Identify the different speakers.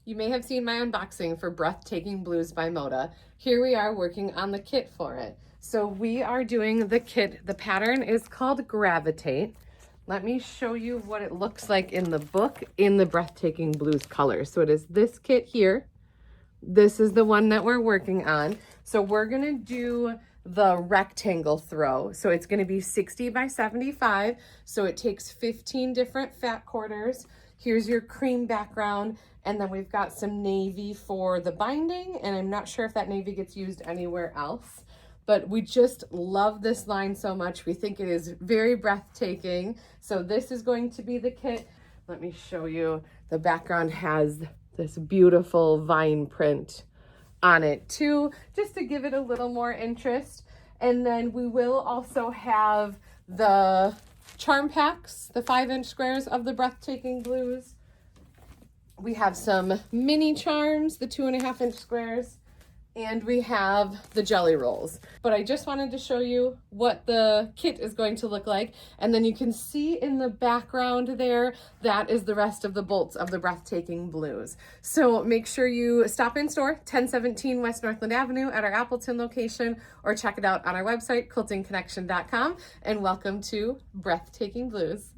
Speaker 1: You may have seen my unboxing for Breathtaking Blues by Moda. Here we are working on the kit for it. So we are doing the kit. The pattern is called Gravitate. Let me show you what it looks like in the book in the Breathtaking Blues color. So it is this kit here. This is the one that we're working on. So we're gonna do the rectangle throw. So it's gonna be 60 by 75. So it takes 15 different fat quarters. Here's your cream background. And then we've got some navy for the binding. And I'm not sure if that navy gets used anywhere else, but we just love this line so much. We think it is very breathtaking. So this is going to be the kit. Let me show you. The background has this beautiful vine print on it too, just to give it a little more interest. And then we will also have the charm packs, the 5-inch squares of the Breathtaking Blues. We have some mini charms, the 2.5-inch squares, and we have the jelly rolls. But I just wanted to show you what the kit is going to look like. And then you can see in the background there, that is the rest of the bolts of the Breathtaking Blues. So make sure you stop in store, 1017 West Northland Avenue at our Appleton location, or check it out on our website, quiltingconnection.com. And welcome to Breathtaking Blues.